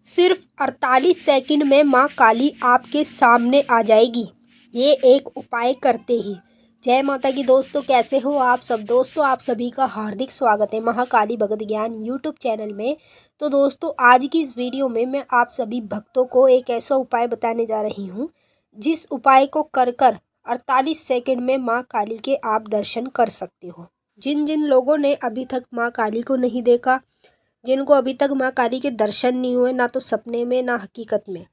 सिर्फ 48 सेकंड में माँ काली आपके सामने आ जाएगी, ये एक उपाय करते ही। जय माता की दोस्तों, कैसे हो आप सब। दोस्तों, आप सभी का हार्दिक स्वागत है महाकाली भगत ज्ञान यूट्यूब चैनल में। तो दोस्तों, आज की इस वीडियो में मैं आप सभी भक्तों को एक ऐसा उपाय बताने जा रही हूँ जिस उपाय को कर 48 सेकंड में माँ काली के आप दर्शन कर सकते हो। जिन जिन लोगों ने अभी तक माँ काली को नहीं देखा, जिनको अभी तक माँ काली के दर्शन नहीं हुए, ना तो सपने में ना हकीकत में,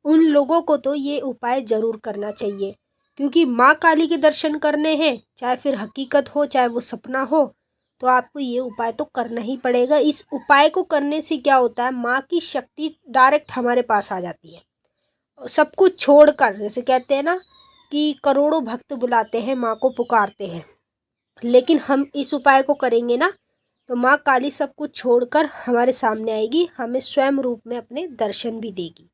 उन लोगों को तो ये उपाय ज़रूर करना चाहिए। क्योंकि माँ काली के दर्शन करने हैं, चाहे फिर हकीकत हो चाहे वो सपना हो, तो आपको ये उपाय तो करना ही पड़ेगा। इस उपाय को करने से क्या होता है, माँ की शक्ति डायरेक्ट हमारे पास आ जाती है। सब कुछ छोड़कर, जैसे कहते हैं ना कि करोड़ों भक्त बुलाते हैं, माँ को पुकारते हैं, लेकिन हम इस उपाय को करेंगे ना तो माँ काली सब कुछ छोड़कर हमारे सामने आएगी, हमें स्वयं रूप में अपने दर्शन भी देगी।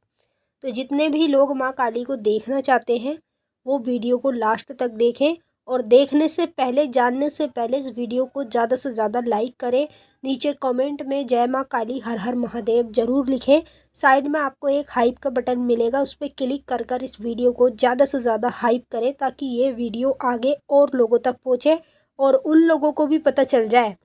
तो जितने भी लोग माँ काली को देखना चाहते हैं वो वीडियो को लास्ट तक देखें, और देखने से पहले, जानने से पहले इस वीडियो को ज़्यादा से ज़्यादा लाइक करें। नीचे कमेंट में जय माँ काली हर हर महादेव ज़रूर लिखें। साइड में आपको एक हाइप का बटन मिलेगा, उस पर क्लिक कर कर इस वीडियो को ज़्यादा से ज़्यादा हाइप करें, ताकि ये वीडियो आगे और लोगों तक पहुँचे और उन लोगों को भी पता चल जाए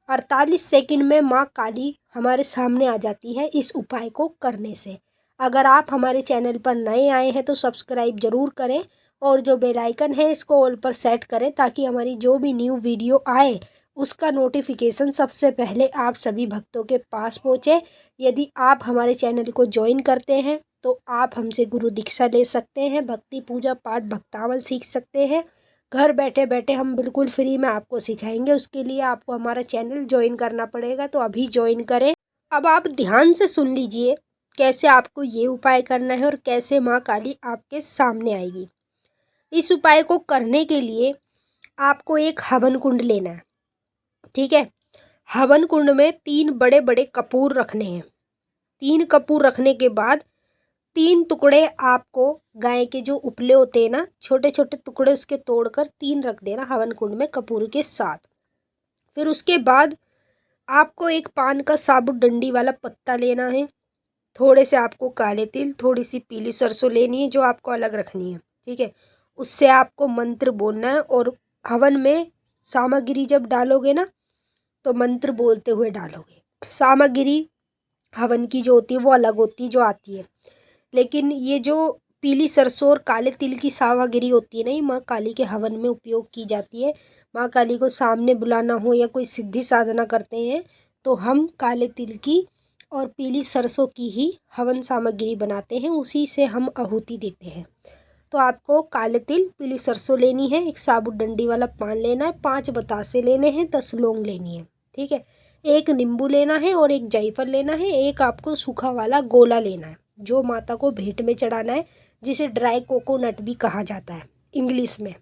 48 सेकंड में माँ काली हमारे सामने आ जाती है इस उपाय को करने से। अगर आप हमारे चैनल पर नए आए हैं तो सब्सक्राइब ज़रूर करें, और जो बेल आइकन है इसको ऑल पर सेट करें, ताकि हमारी जो भी न्यू वीडियो आए उसका नोटिफिकेशन सबसे पहले आप सभी भक्तों के पास पहुँचे। यदि आप हमारे चैनल को ज्वाइन करते हैं तो आप हमसे गुरु दीक्षा ले सकते हैं, भक्ति पूजा पाठ भक्तावल सीख सकते हैं। घर बैठे बैठे हम बिल्कुल फ्री में आपको सिखाएंगे। उसके लिए आपको हमारा चैनल ज्वाइन करना पड़ेगा, तो अभी ज्वाइन करें। अब आप ध्यान से सुन लीजिए कैसे आपको ये उपाय करना है और कैसे माँ काली आपके सामने आएगी। इस उपाय को करने के लिए आपको एक हवन कुंड लेना है, ठीक है। हवन कुंड में 3 बड़े बड़े कपूर रखने हैं। 3 कपूर रखने के बाद 3 टुकड़े आपको गाय के जो उपले होते हैं ना, छोटे छोटे टुकड़े, उसके तोड़कर 3 रख देना हवन कुंड में कपूर के साथ। फिर उसके बाद आपको एक पान का साबुत डंडी वाला पत्ता लेना है। थोड़े से आपको काले तिल, थोड़ी सी पीली सरसों लेनी है जो आपको अलग रखनी है, ठीक है। उससे आपको मंत्र बोलना है, और हवन में सामग्री जब डालोगे ना तो मंत्र बोलते हुए डालोगे। सामग्री हवन की जो होती है वो अलग होती है जो आती है, लेकिन ये जो पीली सरसों और काले तिल की सामग्री होती है ना, ये माँ काली के हवन में उपयोग की जाती है। माँ काली को सामने बुलाना हो या कोई सिद्धि साधना करते हैं तो हम काले तिल की और पीली सरसों की ही हवन सामग्री बनाते हैं, उसी से हम आहुति देते हैं। तो आपको काले तिल, पीली सरसों लेनी है, एक साबुत डंडी वाला पान लेना है, 5 बतासे लेने हैं, 10 लौंग लेनी है, ठीक है। एक नींबू लेना है और एक जायफल लेना है। एक आपको सूखा वाला गोला लेना है जो माता को भेंट में चढ़ाना है, जिसे ड्राई कोकोनट भी कहा जाता है इंग्लिश में।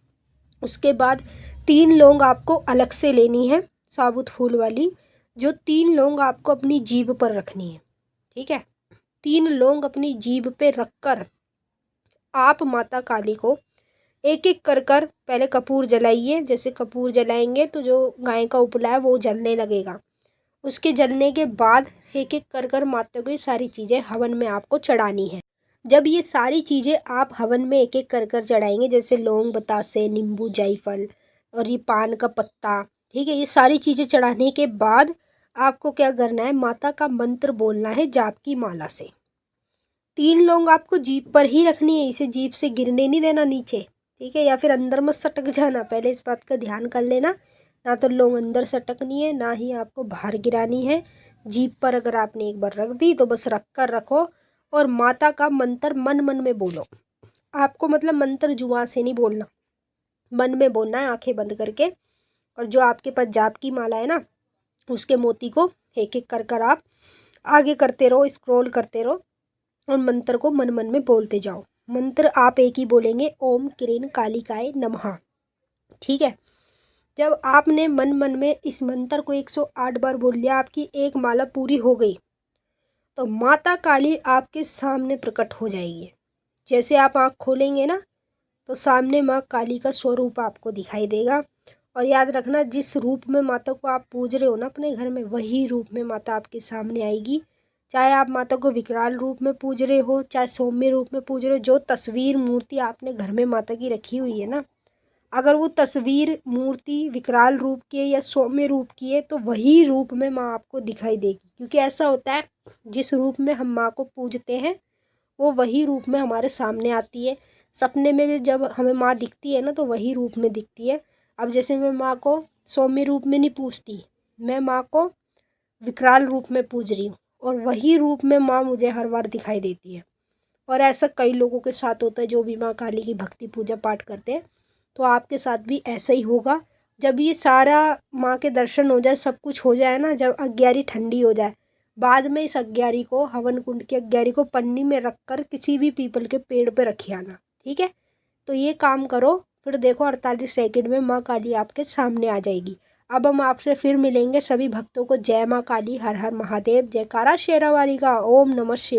उसके बाद 3 लौंग आपको अलग से लेनी है, साबुत फूल वाली। जो 3 लौंग आपको अपनी जीभ पर रखनी है, ठीक है। 3 लौंग अपनी जीभ पे रखकर आप माता काली को एक एक कर कर पहले कपूर जलाइए। जैसे कपूर जलाएंगे तो जो गाय का उपला है वो जलने लगेगा। उसके जलने के बाद एक एक कर कर माता को ये सारी चीज़ें हवन में आपको चढ़ानी है। जब ये सारी चीज़ें आप हवन में एक एक कर कर चढ़ाएंगे, जैसे लौंग, बतासे, नींबू, जायफल और ये पान का पत्ता, ठीक है, ये सारी चीज़ें चढ़ाने के बाद आपको क्या करना है, माता का मंत्र बोलना है जाप की माला से। 3 लौंग आपको जीभ पर ही रखनी है, इसे जीभ से गिरने नहीं देना नीचे, ठीक है, या फिर अंदर मत सटक जाना। पहले इस बात का ध्यान कर लेना, ना तो लौंग अंदर सटकनी है, ना ही आपको बाहर गिरानी है। जीभ पर अगर आपने एक बार रख दी तो बस रख कर रखो, और माता का मंत्र मन मन में बोलो। आपको मतलब मंत्र जुबान से नहीं बोलना, मन में बोलना है आंखें बंद करके। और जो आपके पास जाप की माला है ना, उसके मोती को एक एक कर कर आप आगे करते रहो, स्क्रॉल करते रहो, और मंत्र को मन मन में बोलते जाओ। मंत्र आप एक ही बोलेंगे, ओम क्रीं कालिकाय नमः, ठीक है। जब आपने मन मन में इस मंत्र को 108 बार बोल लिया, आपकी एक माला पूरी हो गई, तो माता काली आपके सामने प्रकट हो जाएगी। जैसे आप आँख खोलेंगे ना तो सामने माँ काली का स्वरूप आपको दिखाई देगा। और याद रखना, जिस रूप में माता को आप पूज रहे हो ना अपने घर में, वही रूप में माता आपके सामने आएगी। चाहे आप माता को विकराल रूप में पूज रहे हो, चाहे सौम्य रूप में पूज रहे हो, जो तस्वीर मूर्ति आपने घर में माता की रखी हुई है ना, अगर वो तस्वीर मूर्ति विकराल रूप की है या सौम्य रूप की है तो वही रूप में माँ आपको दिखाई देगी। क्योंकि ऐसा होता है, जिस रूप में हम माँ को पूजते हैं वो वही रूप में हमारे सामने आती है। सपने में भी जब हमें माँ दिखती है ना तो वही रूप में दिखती है। अब जैसे मैं माँ को सौम्य रूप में नहीं पूजती, मैं माँ को विकराल रूप में पूज रही हूँ और वही रूप में माँ मुझे हर बार दिखाई देती है। और ऐसा कई लोगों के साथ होता है जो भी माँ काली की भक्ति पूजा पाठ करते हैं। तो आपके साथ भी ऐसा ही होगा। जब ये सारा माँ के दर्शन हो जाए, सब कुछ हो जाए ना, जब अग्यारी ठंडी हो जाए, बाद में इस अग्यारी को, हवन कुंड की अग्यारी को पन्नी में रख कर किसी भी पीपल के पेड़ पे रखी आना, ठीक है। तो ये काम करो, फिर देखो 48 सेकंड में माँ काली आपके सामने आ जाएगी। अब हम आपसे फिर मिलेंगे। सभी भक्तों को जय माँ काली, हर हर महादेव, जयकारा शेरावाली का। ओम नमः शिवाय।